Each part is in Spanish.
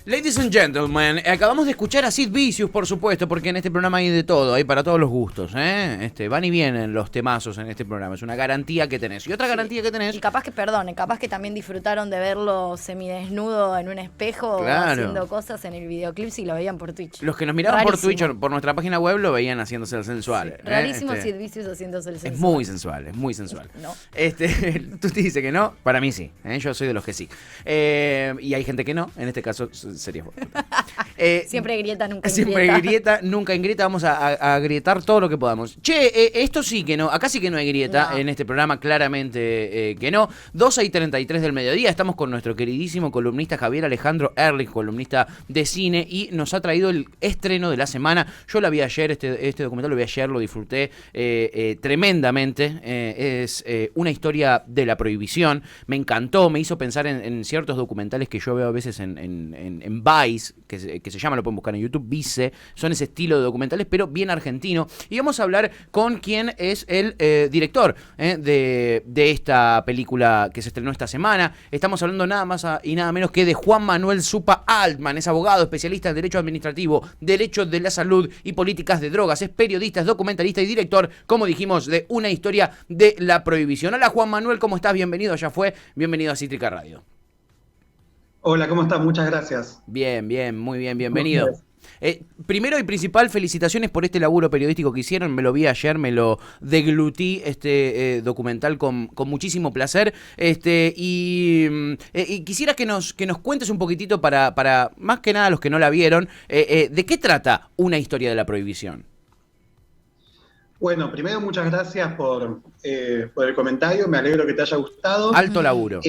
Ladies and gentlemen, acabamos de escuchar a Sid Vicious, por supuesto, porque en este programa hay de todo, hay para todos los gustos, ¿eh? Van y vienen los temazos en este programa, es una garantía que tenés. Y otra garantía que tenés... Y capaz que también disfrutaron de verlo semidesnudo en un espejo haciendo cosas en el videoclip si lo veían por Twitch. Los que nos miraban Rarísimo. por Twitch, por nuestra página web, lo veían haciéndose el sensual. Sí. Rarísimo Sid Vicious haciéndose el sensual. Es muy sensual, es muy sensual. No. Tú te dices que no, para mí sí, yo soy de los que sí. Y hay gente que no, en este caso sería vos. Siempre grieta, nunca Siempre ingrieta. grieta, nunca ingrieta. Vamos a grietar todo lo que podamos. Che, esto sí que no. Acá sí que no hay grieta en este programa, claramente que no. 12:33 del mediodía. Estamos con nuestro queridísimo columnista Javier Alejandro Ehrlich, columnista de cine, y nos ha traído el estreno de la semana. Yo lo vi ayer, este documental lo vi ayer, lo disfruté tremendamente. Es una historia de la prohibición. Me encantó, me hizo pensar en ciertos documentales que yo veo a veces en Vice, que se llama, lo pueden buscar en YouTube, Vice, son ese estilo de documentales, pero bien argentino. Y vamos a hablar con quien es el director de esta película que se estrenó esta semana. Estamos hablando nada más y nada menos que de Juan Manuel Zupa Altman. Es abogado, especialista en Derecho Administrativo, Derecho de la Salud y Políticas de Drogas. Es periodista, es documentalista y director, como dijimos, de Una Historia de la Prohibición. Hola Juan Manuel, ¿cómo estás? Bienvenido, bienvenido a Cítrica Radio. Hola, ¿cómo estás? Muchas gracias. Bien, muy bien, bienvenido. Primero y principal, felicitaciones por este laburo periodístico que hicieron. Me lo vi ayer, me lo deglutí, documental con muchísimo placer. Y quisiera que nos cuentes un poquitito para más que nada los que no la vieron, ¿de qué trata Una Historia de la Prohibición? Bueno, primero muchas gracias por el comentario, me alegro que te haya gustado. Alto laburo.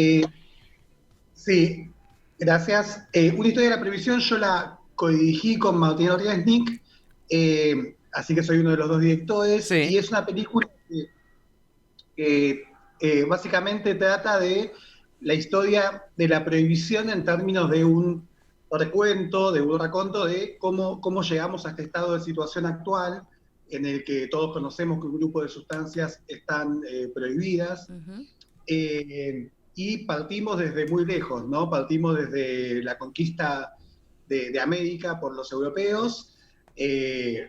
Sí, gracias. Una Historia de la Prohibición yo la codirigí con Martín Riesnik, así que soy uno de los dos directores, sí. Y es una película que básicamente trata de la historia de la prohibición en términos de un recuento, de un raconto de cómo llegamos a este estado de situación actual, en el que todos conocemos que un grupo de sustancias están prohibidas. Y partimos desde muy lejos, ¿no? Partimos desde la conquista de América por los europeos,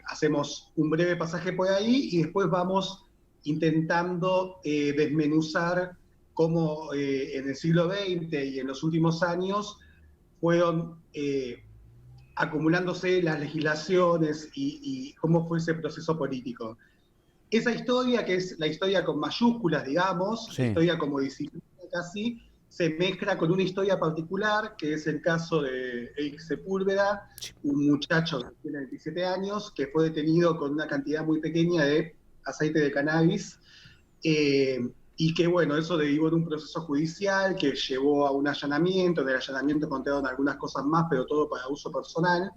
hacemos un breve pasaje por ahí y después vamos intentando desmenuzar cómo en el siglo XX y en los últimos años fueron acumulándose las legislaciones y cómo fue ese proceso político. Esa historia, que es la historia con mayúsculas, digamos, sí. La historia como disciplina casi, se mezcla con una historia particular, que es el caso de Eric Sepúlveda, un muchacho que tiene 27 años, que fue detenido con una cantidad muy pequeña de aceite de cannabis, y que, bueno, eso derivó de un proceso judicial que llevó a un allanamiento. En el allanamiento encontraron algunas cosas más, pero todo para uso personal.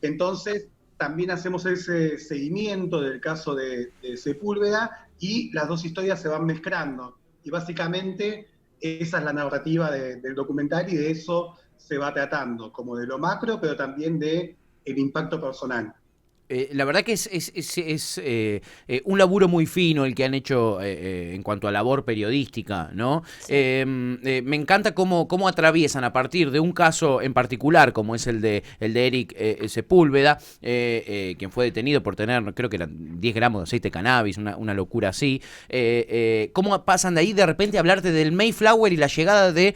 Entonces, también hacemos ese seguimiento del caso de Sepúlveda, y las dos historias se van mezclando. Y básicamente esa es la narrativa del documental, y de eso se va tratando, como de lo macro, pero también de el impacto personal. La verdad que es un laburo muy fino el que han hecho en cuanto a labor periodística, ¿no? Sí. Me encanta cómo atraviesan a partir de un caso en particular, como es el de Eric Sepúlveda, quien fue detenido por tener, creo que eran 10 gramos de aceite de cannabis, una locura así. Cómo pasan de ahí de repente a hablarte del Mayflower y la llegada de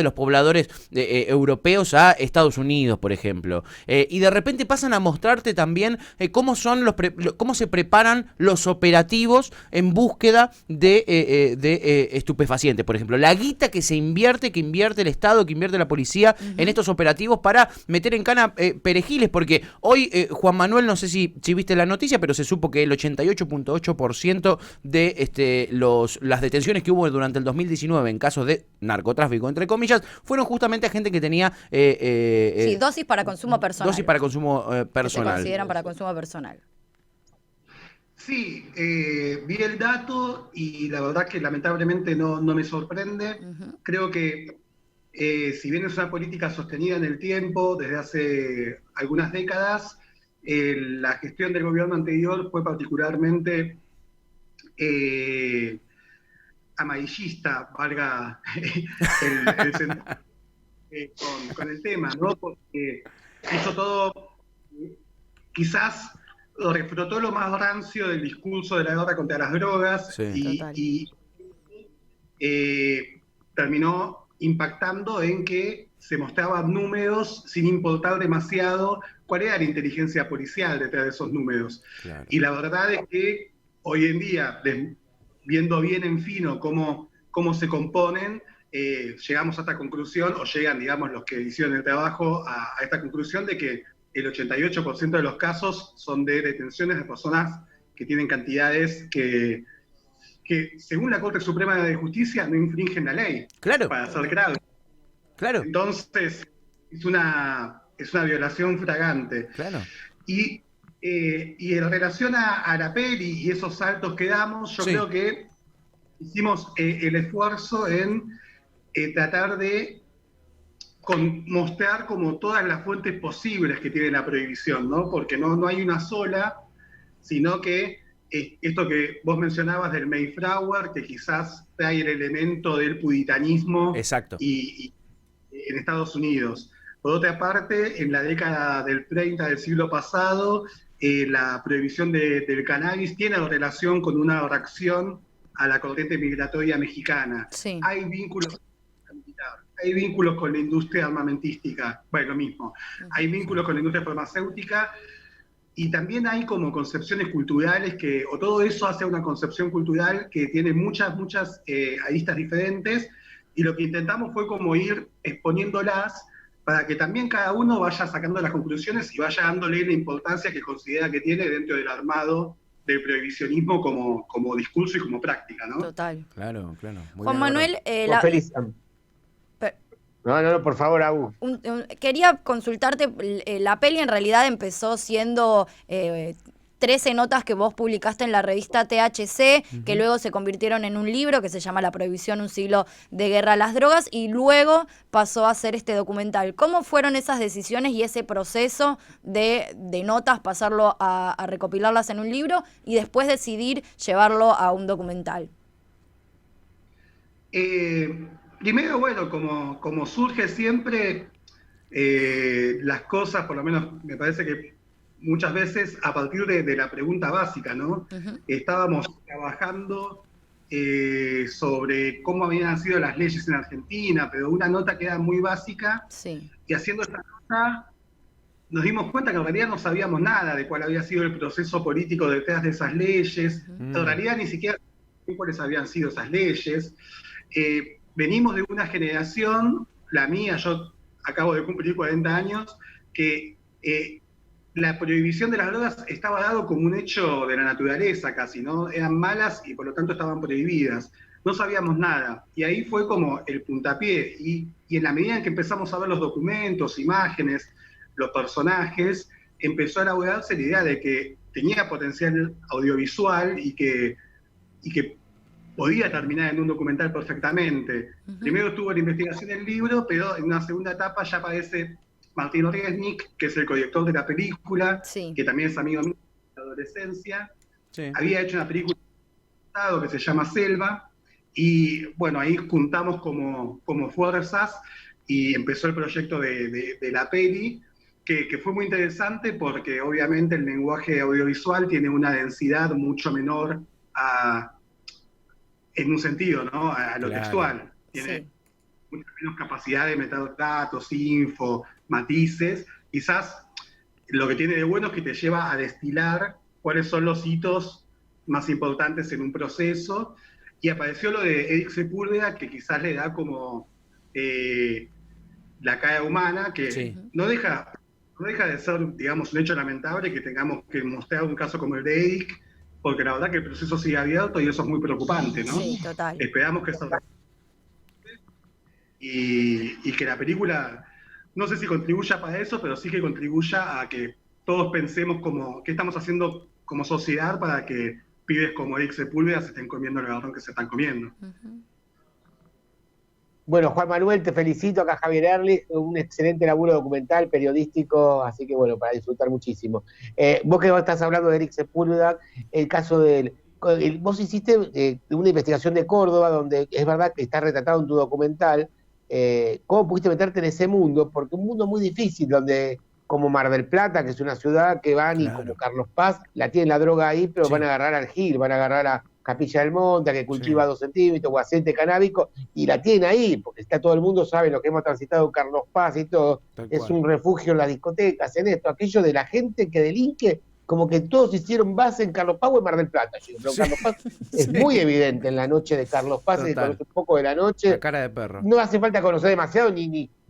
los pobladores europeos a Estados Unidos, por ejemplo. Y de repente pasan a mostrarte también cómo se preparan los operativos en búsqueda de estupefacientes, por ejemplo. La guita que invierte el Estado, que invierte la policía en estos operativos para meter en cana perejiles, porque hoy, Juan Manuel, no sé si viste la noticia, pero se supo que el 88.8% de las detenciones que hubo durante el 2019 en casos de narcotráfico, entre comillas, fueron justamente a gente que tenía... sí, dosis para consumo personal. Dosis para consumo personal. Que se consideran para consumo personal. Sí, vi el dato y la verdad que lamentablemente no me sorprende. Creo que si bien es una política sostenida en el tiempo, desde hace algunas décadas, la gestión del gobierno anterior fue particularmente amarillista, valga el sentido. con el tema, ¿no? Porque hizo todo, quizás reflotó lo más rancio del discurso de la guerra contra las drogas y terminó impactando en que se mostraban números sin importar demasiado cuál era la inteligencia policial detrás de esos números. Claro. Y la verdad es que hoy en día, viendo bien en fino cómo se componen, llegamos a esta conclusión, o llegan, digamos, los que hicieron el trabajo a esta conclusión de que el 88% de los casos son de detenciones de personas que tienen cantidades que según la Corte Suprema de Justicia no infringen la ley. Claro. Para ser grave. Claro. Entonces, es una violación flagrante. Claro. Y en relación a la peli y esos saltos que damos, yo creo que hicimos el esfuerzo en tratar de mostrar como todas las fuentes posibles que tiene la prohibición, ¿no? Porque no hay una sola, sino que esto que vos mencionabas del Mayflower, que quizás trae el elemento del puritanismo. Exacto. Y en Estados Unidos. Por otra parte, en la década del 30 del siglo pasado, la prohibición del cannabis tiene relación con una reacción a la corriente migratoria mexicana. Sí. Hay vínculos con la industria armamentística, bueno, lo mismo. Hay vínculos con la industria farmacéutica y también hay como concepciones culturales o todo eso hace una concepción cultural que tiene muchas aristas diferentes, y lo que intentamos fue como ir exponiéndolas para que también cada uno vaya sacando las conclusiones y vaya dándole la importancia que considera que tiene dentro del armado del prohibicionismo como discurso y como práctica, ¿no? Total. Claro. Muy Juan Manuel, No, por favor, Agus. Quería consultarte, la peli en realidad empezó siendo 13 notas que vos publicaste en la revista THC, que luego se convirtieron en un libro que se llama La prohibición, un siglo de guerra a las drogas, y luego pasó a ser este documental. ¿Cómo fueron esas decisiones y ese proceso de notas, pasarlo a recopilarlas en un libro y después decidir llevarlo a un documental? Primero, bueno, como surge siempre, las cosas, por lo menos me parece que muchas veces a partir de la pregunta básica, ¿no? Uh-huh. Estábamos trabajando sobre cómo habían sido las leyes en Argentina, pero una nota que era muy básica, y haciendo esta nota nos dimos cuenta que en realidad no sabíamos nada de cuál había sido el proceso político detrás de esas leyes, en realidad ni siquiera cuáles habían sido esas leyes. Venimos de una generación, la mía, yo acabo de cumplir 40 años, que la prohibición de las drogas estaba dado como un hecho de la naturaleza casi, ¿no? Eran malas y por lo tanto estaban prohibidas. No sabíamos nada. Y ahí fue como el puntapié. Y en la medida en que empezamos a ver los documentos, imágenes, los personajes, empezó a elaborarse la idea de que tenía potencial audiovisual y que podía terminar en un documental perfectamente. Uh-huh. Primero estuvo la investigación del libro, pero en una segunda etapa ya aparece Martín Resnick, que es el codirector de la película, que también es amigo mío de la adolescencia. Sí. Había hecho una película que se llama Selva, y bueno, ahí juntamos como fuerzas y empezó el proyecto de la peli, que fue muy interesante porque obviamente el lenguaje audiovisual tiene una densidad mucho menor en un sentido, ¿no? A lo textual. Tiene mucha menos capacidad de meter datos, info, matices. Quizás lo que tiene de bueno es que te lleva a destilar cuáles son los hitos más importantes en un proceso, y apareció lo de Eric Sepúlveda, que quizás le da como la cara humana, que no deja de ser, digamos, un hecho lamentable que tengamos que mostrar un caso como el de Eric, porque la verdad que el proceso sigue abierto y eso es muy preocupante, ¿no? Sí, total. Esperamos que eso... Y que la película, no sé si contribuya para eso, pero sí que contribuya a que todos pensemos qué estamos haciendo como sociedad para que pibes como Eric Sepúlveda se estén comiendo el garrón que se están comiendo. Uh-huh. Bueno, Juan Manuel, te felicito, acá Javier Ehrlich, un excelente laburo documental, periodístico, así que bueno, para disfrutar muchísimo. Vos que estás hablando de Eric Sepúlveda, el caso vos hiciste una investigación de Córdoba, donde es verdad que está retratado en tu documental, ¿cómo pudiste meterte en ese mundo? Porque un mundo muy difícil, donde como Mar del Plata, que es una ciudad que van, y como Carlos Paz, la tienen la droga ahí, pero van a agarrar al Gil, van a agarrar a Capilla del Monte, que cultiva 2 centímetros, o aceite canábico, y la tienen ahí, porque está todo el mundo sabe lo que hemos transitado Carlos Paz y todo. Es un refugio en las discotecas, en esto, aquello de la gente que delinque, como que todos hicieron base en Carlos Paz o en Mar del Plata. Pero Carlos Paz es muy evidente en la noche de Carlos Paz, se conoce un poco de la noche. La cara de perro. No hace falta conocer demasiado,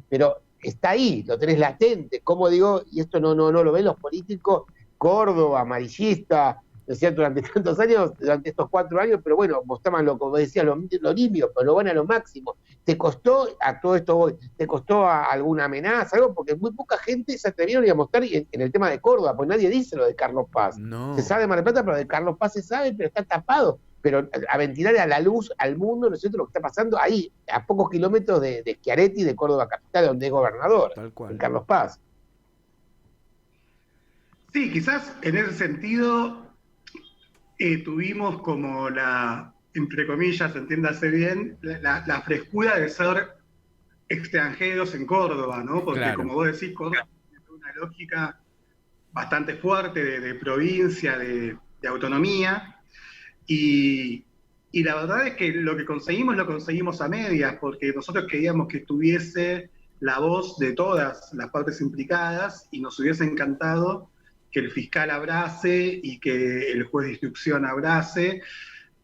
pero está ahí, lo tenés latente. Como digo, y esto no lo ven los políticos, Córdoba, amarillista, ¿no es cierto? Durante tantos años, durante estos 4 años, pero bueno, mostraban como decía, lo limpio, pero lo van a lo máximo. ¿Te costó, a todo esto voy, te costó alguna amenaza, algo? Porque muy poca gente se atrevieron a mostrar en el tema de Córdoba, pues nadie dice lo de Carlos Paz. No. Se sabe de Mar del Plata, pero de Carlos Paz se sabe, pero está tapado. Pero a ventilar a la luz, al mundo, ¿no es cierto?, lo que está pasando ahí, a pocos kilómetros de Schiaretti, de Córdoba capital, donde es gobernador, Tal cual. en Carlos Paz. Sí, quizás en ese sentido tuvimos como entre comillas, entiéndase bien, la frescura de ser extranjeros en Córdoba, ¿no? Porque como vos decís, Córdoba tiene una lógica bastante fuerte de provincia, de autonomía. Y la verdad es que lo conseguimos a medias, porque nosotros queríamos que estuviese la voz de todas las partes implicadas y nos hubiese encantado que el fiscal abrace y que el juez de instrucción abrace,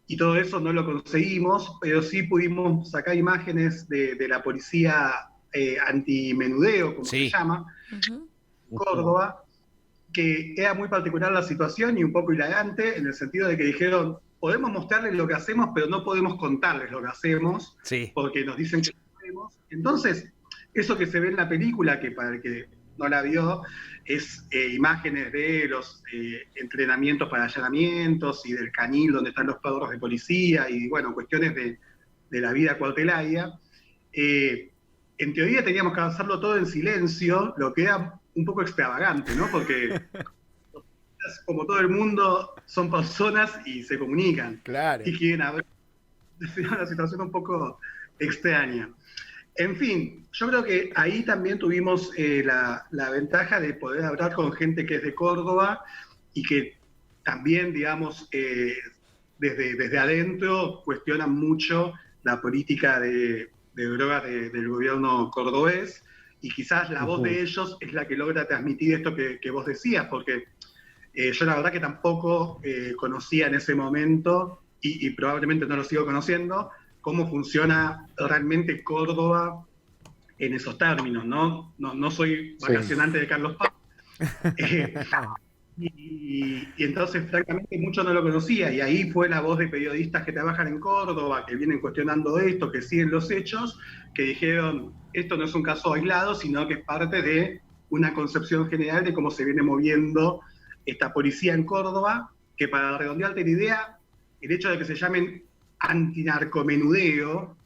y todo eso no lo conseguimos, pero sí pudimos sacar imágenes de la policía antimenudeo, como se llama, Córdoba, que era muy particular la situación y un poco hilagante, en el sentido de que dijeron, podemos mostrarles lo que hacemos, pero no podemos contarles lo que hacemos, porque nos dicen que no podemos. Entonces, eso que se ve en la película, que para el que no la vio, es imágenes de los entrenamientos para allanamientos y del canil donde están los perros de policía y, bueno, cuestiones de la vida cuartelaria. En teoría teníamos que hacerlo todo en silencio, lo que era un poco extravagante, ¿no? Porque como todo el mundo son personas y se comunican. Claro. Y quieren hablar. Es una situación un poco extraña. En fin, yo creo que ahí también tuvimos la ventaja de poder hablar con gente que es de Córdoba y que también, digamos, desde adentro cuestionan mucho la política de drogas del gobierno cordobés, y quizás la voz de ellos es la que logra transmitir esto que vos decías, porque yo la verdad que tampoco conocía en ese momento, y probablemente no lo sigo conociendo, cómo funciona realmente Córdoba en esos términos, ¿no? No soy vacacionante de Carlos Paz. Y entonces, francamente, mucho no lo conocía, y ahí fue la voz de periodistas que trabajan en Córdoba, que vienen cuestionando esto, que siguen los hechos, que dijeron, esto no es un caso aislado, sino que es parte de una concepción general de cómo se viene moviendo esta policía en Córdoba, que, para redondearte la idea, el hecho de que se llamen antinarcomenudeo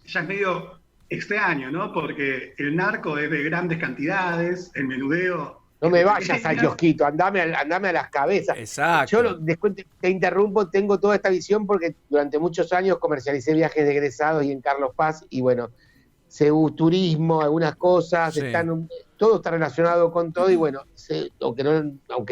ya es medio extraño, ¿no? Porque el narco es de grandes cantidades, el menudeo... No me vayas al kiosquito, andame a las cabezas. Exacto. Yo te interrumpo, tengo toda esta visión porque durante muchos años comercialicé viajes de egresados y en Carlos Paz, y bueno, turismo, algunas cosas, todo está relacionado con todo, y bueno, aunque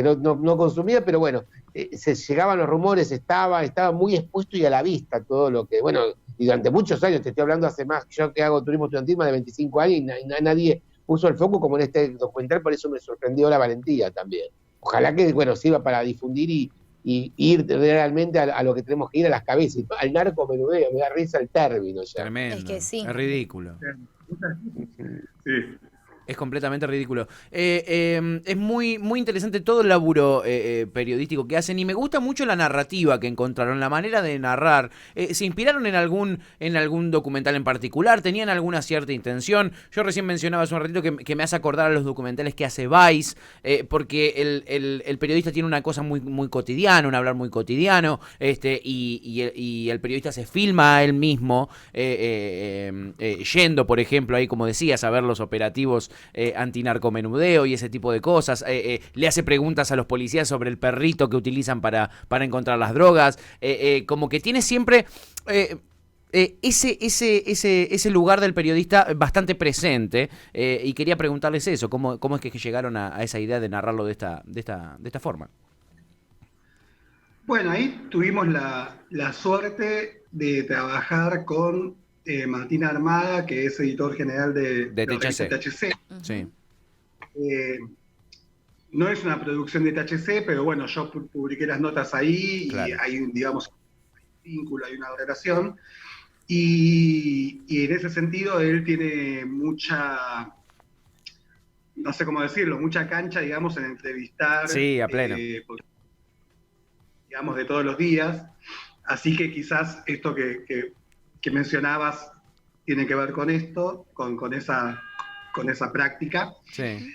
no consumía, pero bueno, se llegaban los rumores, estaba muy expuesto y a la vista todo lo que, bueno, y durante muchos años, te estoy hablando hace más, yo que hago turismo estudiantil más de 25 años, y nadie puso el foco como en este documental, por eso me sorprendió la valentía también. Ojalá que, bueno, sirva para difundir y ir realmente a lo que tenemos que ir, a las cabezas, al narcomenudeo, me da risa el término ya. Tremendo. Es que sí. Es ridículo. Sí. Es completamente ridículo. Es muy, muy interesante todo el laburo periodístico que hacen, y me gusta mucho la narrativa que encontraron, la manera de narrar. ¿Se inspiraron en algún documental en particular? ¿Tenían alguna cierta intención? Yo recién mencionaba hace un ratito que me hace acordar a los documentales que hace Vice, porque el periodista tiene una cosa muy, muy cotidiana, un hablar muy cotidiano, y el periodista se filma a él mismo, yendo, por ejemplo, ahí como decías, a ver los operativos antinarcomenudeo y ese tipo de cosas. Le hace preguntas a los policías sobre el perrito que utilizan para encontrar las drogas. Como que tiene siempre ese lugar del periodista bastante presente, y quería preguntarles eso, ¿cómo es que llegaron a esa idea de narrarlo de esta forma? Bueno, ahí tuvimos la suerte de trabajar con Martín Armada, que es editor general de THC. THC. Sí. No es una producción de THC, pero bueno, yo publiqué las notas ahí, claro. Y hay, digamos, un vínculo, hay una relación. Y en ese sentido él tiene mucha, no sé cómo decirlo, mucha cancha, digamos, en entrevistar. Sí, a pleno. Digamos, de todos los días. Así que quizás esto que mencionabas tiene que ver con esto, con esa práctica. Sí.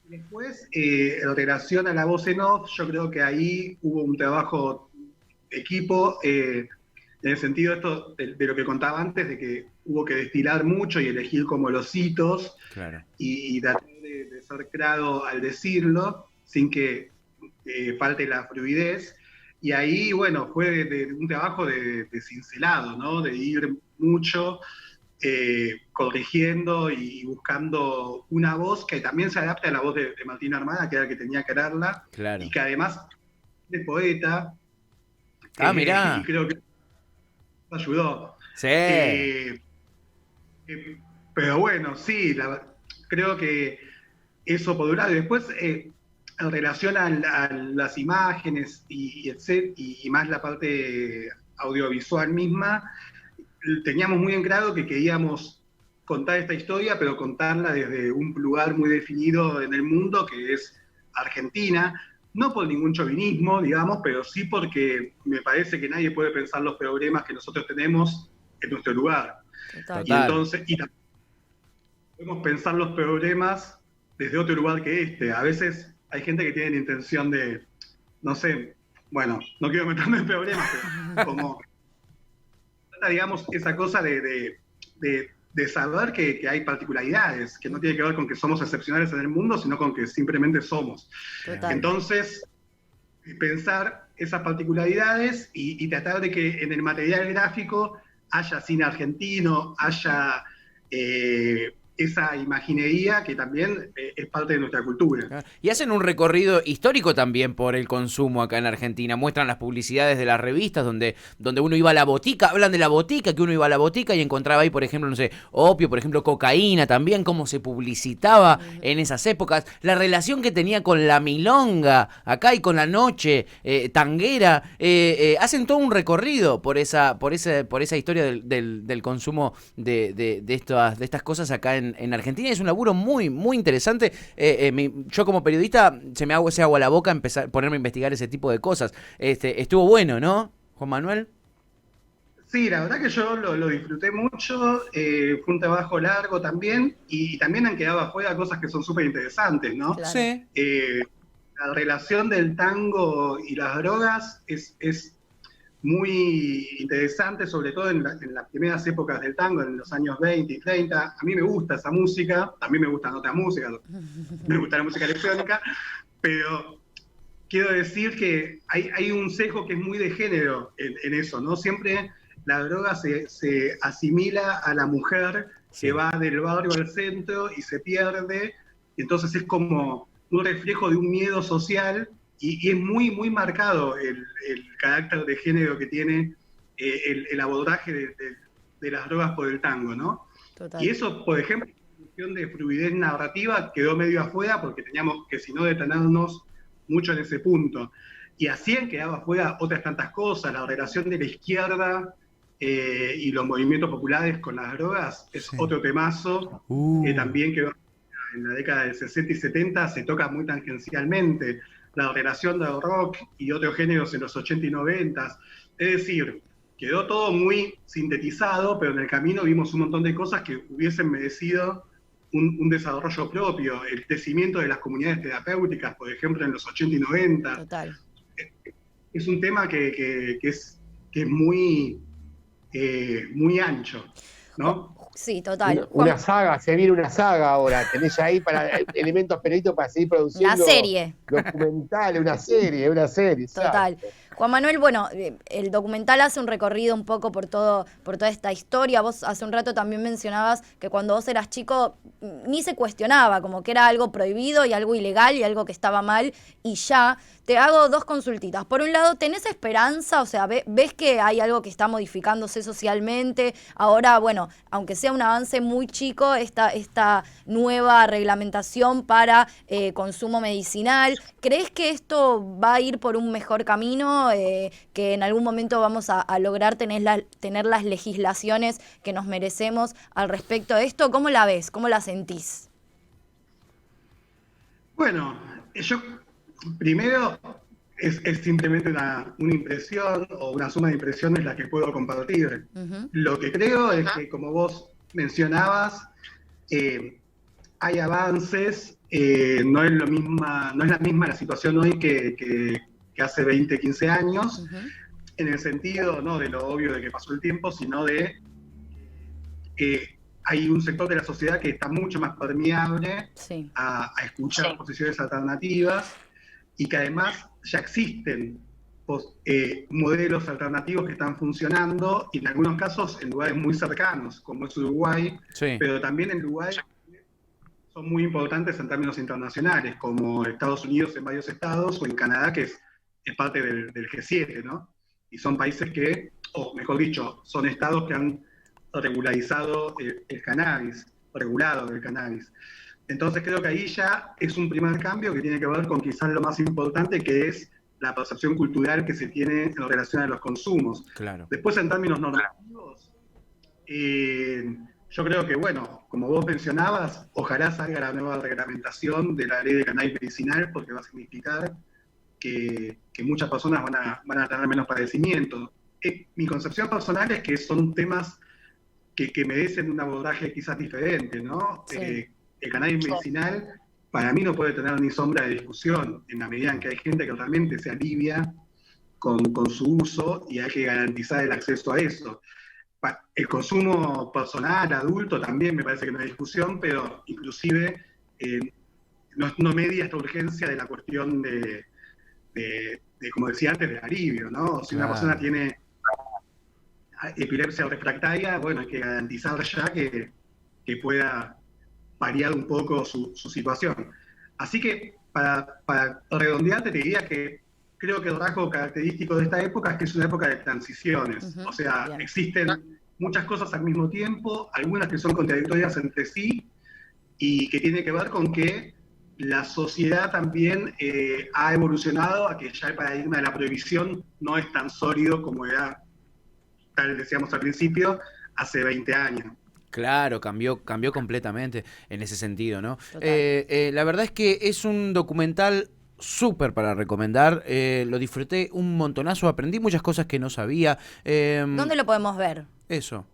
Después, en relación a la voz en off, yo creo que ahí hubo un trabajo de equipo, en el sentido de lo que contaba antes, de que hubo que destilar mucho y elegir como los hitos, claro. y tratar de ser claro al decirlo, sin que falte la fluidez. Y ahí, bueno, fue de un trabajo de cincelado, ¿no? De ir mucho corrigiendo y buscando una voz que también se adapte a la voz de Martín Armada, que era el que tenía que darla, claro. Y que además es poeta. Mirá. Y creo que ayudó. Sí. Pero bueno, sí, creo que eso por un lado. Y después, en relación a las imágenes y más la parte audiovisual misma, teníamos muy en claro que queríamos contar esta historia, pero contarla desde un lugar muy definido en el mundo, que es Argentina, no por ningún chauvinismo, digamos, pero sí porque me parece que nadie puede pensar los problemas que nosotros tenemos en nuestro lugar. Total. Y entonces, podemos pensar los problemas desde otro lugar que este. A veces hay gente que tiene la intención de, no sé, bueno, no quiero meterme en problemas, pero como, digamos, esa cosa de saber que hay particularidades, que no tiene que ver con que somos excepcionales en el mundo, sino con que simplemente somos. Total. Entonces, pensar esas particularidades y tratar de que en el material gráfico haya cine argentino, haya esa imaginería que también es parte de nuestra cultura. Y hacen un recorrido histórico también por el consumo acá en Argentina. Muestran las publicidades de las revistas donde uno iba a la botica, hablan de la botica, que uno iba a la botica y encontraba ahí, por ejemplo, no sé, opio, por ejemplo, cocaína también, cómo se publicitaba en esas épocas, la relación que tenía con la milonga acá y con la noche tanguera. Hacen todo un recorrido por esa historia del consumo de estas cosas acá en Argentina. Es un laburo muy, muy interesante. Yo como periodista se me hace agua la boca ponerme a investigar ese tipo de cosas. Estuvo bueno, ¿no, Juan Manuel? Sí, la verdad que yo lo disfruté mucho. Fue un trabajo largo también, y también han quedado afuera cosas que son súper interesantes, ¿no? Claro. Sí. La relación del tango y las drogas es muy interesante, sobre todo en las primeras épocas del tango, en los años 20 y 30. A mí me gusta esa música, también me gustan otras músicas, me gusta la música electrónica, pero quiero decir que hay un sesgo que es muy de género en eso, ¿no? Siempre la droga se asimila a la mujer que va del barrio al centro y se pierde, y entonces es como un reflejo de un miedo social. Y es muy, muy marcado el carácter de género que tiene el abordaje de las drogas por el tango, ¿no? Total. Y eso, por ejemplo, en cuestión de fluidez narrativa, quedó medio afuera porque teníamos que, si no, detenernos mucho en ese punto. Y así han quedado afuera otras tantas cosas. La relación de la izquierda y los movimientos populares con las drogas es otro temazo que también quedó en la década del 60 y 70, se toca muy tangencialmente. La relación del rock y otros géneros en los 80 y 90. Es decir, quedó todo muy sintetizado, pero en el camino vimos un montón de cosas que hubiesen merecido un desarrollo propio. El crecimiento de las comunidades terapéuticas, por ejemplo, en los 80 y 90. Total. Es un tema que es muy, muy ancho, ¿no? Sí, total. Una saga, se viene una saga ahora. Tenés ahí para elementos periodísticos para seguir produciendo. La serie. Documentales, una serie. Total. Exacto. Juan Manuel, bueno, el documental hace un recorrido un poco por toda esta historia. Vos hace un rato también mencionabas que cuando vos eras chico ni se cuestionaba, como que era algo prohibido y algo ilegal y algo que estaba mal, y ya. Te hago dos consultitas. Por un lado, ¿tenés esperanza? O sea, ¿ves que hay algo que está modificándose socialmente? Ahora, bueno, aunque sea un avance muy chico, esta nueva reglamentación para consumo medicinal, ¿crees que esto va a ir por un mejor camino? Que en algún momento vamos a lograr tener las legislaciones que nos merecemos al respecto de esto. ¿Cómo la ves? ¿Cómo la sentís? Bueno, yo primero es simplemente una impresión o una suma de impresiones la que puedo compartir. Lo que creo es que, como vos mencionabas, hay avances, no es la misma la situación hoy que hace 20, 15 años, en el sentido no de lo obvio de que pasó el tiempo, sino de que hay un sector de la sociedad que está mucho más permeable a escuchar posiciones alternativas, y que además ya existen modelos alternativos que están funcionando, y en algunos casos en lugares muy cercanos, como es Uruguay, pero también en lugares que son muy importantes en términos internacionales, como Estados Unidos en varios estados, o en Canadá, que es parte del G7, ¿no? Y son países que, o mejor dicho, son estados que han regularizado el cannabis, regulado el cannabis. Entonces creo que ahí ya es un primer cambio que tiene que ver con quizás lo más importante, que es la percepción cultural que se tiene en relación a los consumos. Claro. Después, en términos normativos, yo creo que, bueno, como vos mencionabas, ojalá salga la nueva reglamentación de la ley de cannabis medicinal, porque va a significar que muchas personas van a tener menos padecimiento. Mi concepción personal es que son temas que merecen un abordaje quizás diferente, ¿no? Sí. El cannabis medicinal para mí no puede tener ni sombra de discusión, en la medida en que hay gente que realmente se alivia con su uso, y hay que garantizar el acceso a eso. El consumo personal, adulto, también me parece que no hay discusión, pero inclusive no media esta urgencia de la cuestión de como decía antes, de alivio, ¿no? Si una persona tiene epilepsia refractaria, bueno, hay que garantizar ya que pueda variar un poco su situación. Así que, para redondearte, te diría que creo que el rasgo característico de esta época es que es una época de transiciones. O sea, existen muchas cosas al mismo tiempo, algunas que son contradictorias entre sí, y que tiene que ver con que la sociedad también ha evolucionado a que ya el paradigma de la prohibición no es tan sólido como era, tal decíamos al principio, hace 20 años. Claro, cambió completamente en ese sentido, ¿no? La verdad es que es un documental súper para recomendar, lo disfruté un montonazo, aprendí muchas cosas que no sabía. ¿Dónde lo podemos ver? Eso.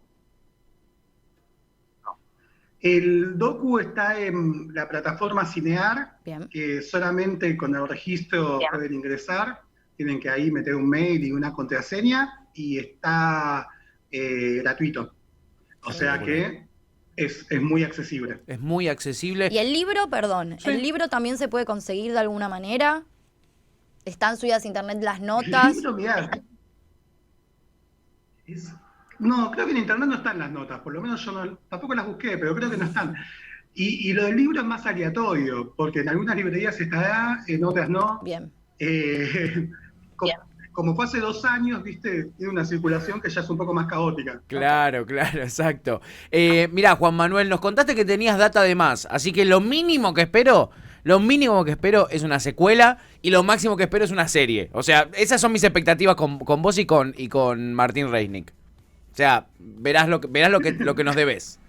El docu está en la plataforma Cinear, Bien. que solamente con el registro pueden ingresar, tienen que ahí meter un mail y una contraseña, y está gratuito. O sea que es muy accesible. Es muy accesible. ¿Y el libro, perdón, el libro también se puede conseguir de alguna manera? ¿Están subidas a internet las notas? El libro, mirá, no, creo que en internet no están las notas, por lo menos yo tampoco las busqué, pero creo que no están. Y lo del libro es más aleatorio, porque en algunas librerías estará, en otras no. Bien. Como fue hace 2 años, viste, tiene una circulación que ya es un poco más caótica. Claro, exacto. Mirá, Juan Manuel, nos contaste que tenías data de más, así que lo mínimo que espero es una secuela, y lo máximo que espero es una serie. O sea, esas son mis expectativas con vos y con Martín Reisnig. O sea, verás lo que nos debes.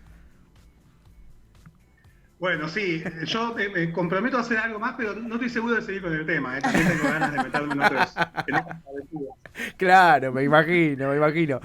Bueno, sí, yo me comprometo a hacer algo más, pero no estoy seguro de seguir con el tema. También tengo ganas de meterme en otras aventuras. Claro, me imagino.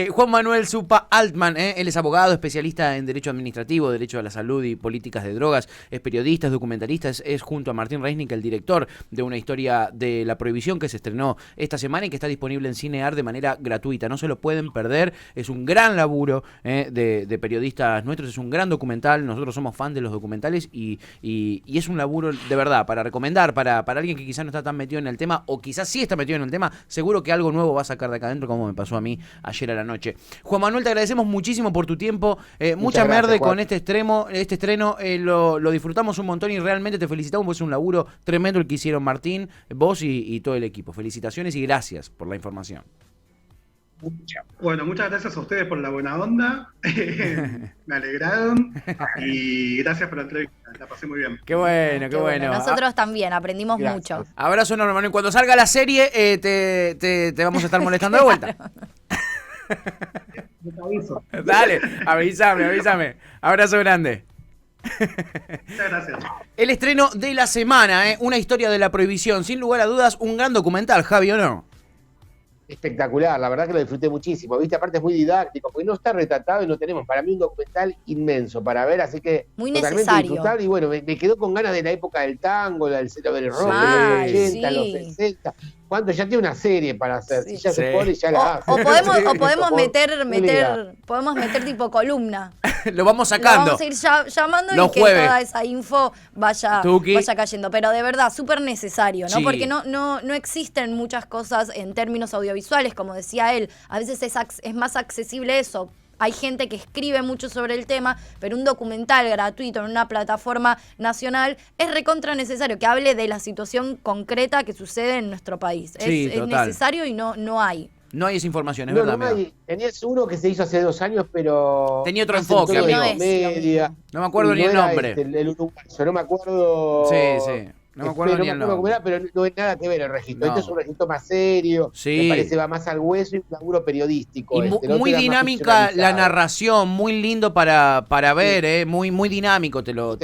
Juan Manuel Zupa Altman, él es abogado, especialista en Derecho Administrativo, Derecho a la Salud y Políticas de Drogas, es periodista, es documentalista, es junto a Martín Reisnig el director de Una historia de la prohibición, que se estrenó esta semana y que está disponible en Cinear de manera gratuita. No se lo pueden perder, es un gran laburo de periodistas nuestros, es un gran documental, nosotros somos fan de los documentales documentales y es un laburo de verdad para recomendar, para alguien que quizás no está tan metido en el tema o quizás sí está metido en el tema, seguro que algo nuevo va a sacar de acá adentro como me pasó a mí ayer a la noche. Juan Manuel, te agradecemos muchísimo por tu tiempo, mucha merde con este estreno, lo disfrutamos un montón y realmente te felicitamos porque es un laburo tremendo el que hicieron Martín, vos y todo el equipo. Felicitaciones y gracias por la información. Bueno, muchas gracias a ustedes por la buena onda, me alegraron y gracias por la entrevista, la pasé muy bien. Qué bueno, qué bueno. Nosotros también aprendimos mucho. Abrazo enorme, Manuel. Cuando salga la serie te vamos a estar molestando de vuelta. Dale, avísame. Abrazo grande. Muchas gracias. El estreno de la semana, una historia de la prohibición. Sin lugar a dudas, un gran documental, Javi, ¿o no? Espectacular, la verdad que lo disfruté muchísimo, ¿viste? Aparte es muy didáctico, porque no está retratado y no tenemos, para mí, un documental inmenso para ver, así que muy totalmente necesario. disfrutable. Y bueno, me quedó con ganas de la época del tango, del rock, de los 80, los 60. ¿Cuánto? Ya tiene una serie para hacer, si ya se pone, ya la hace. O podemos meter tipo columna. Lo vamos sacando. Lo vamos a ir llamando los y que jueves. toda esa info vaya cayendo. Pero de verdad, súper necesario, ¿no? Sí. Porque no existen muchas cosas en términos audiovisuales, como decía él. A veces es más accesible eso. Hay gente que escribe mucho sobre el tema, pero un documental gratuito en una plataforma nacional es recontra necesario, que hable de la situación concreta que sucede en nuestro país. Sí, es necesario y no hay. No hay esa información, es verdad. No hay. Tenías uno que se hizo hace 2 años, pero... tenía otro enfoque, amigo. No me acuerdo ni el nombre. El uruguayo, no me acuerdo... Sí. No me acuerdo ni el nombre. Pero no es nada que ver el registro. No. Este es un registro más serio, me parece va más al hueso y un laburo periodístico. Y muy dinámica la narración, muy lindo para ver, muy dinámico, te lo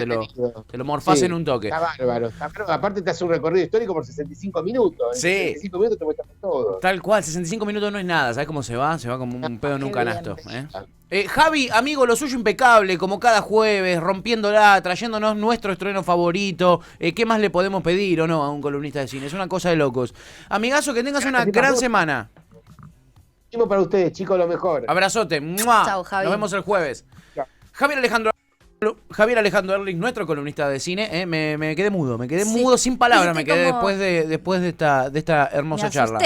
morfás en un toque. Está bárbaro. Aparte te hace un recorrido histórico por 65 minutos. Sí. En 65 minutos te muestras todo. Tal cual, 65 minutos no es nada, ¿sabes cómo se va? Se va como un pedo en un canasto. Javi, amigo, lo suyo impecable, como cada jueves, rompiéndola, trayéndonos nuestro estreno favorito. ¿Qué más le podemos pedir o no a un columnista de cine? Es una cosa de locos. Amigazo, que tengas una gran semana. Para ustedes, chicos, lo mejor. Abrazote. ¡Mua! Chau, Javi. Nos vemos el jueves. Chau. Javier Alejandro Erlich, nuestro columnista de cine, me quedé mudo, mudo sin palabras, me quedé después de esta hermosa charla.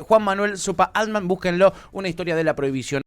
Juan Manuel Sopa Altman, búsquenlo, una historia de la prohibición.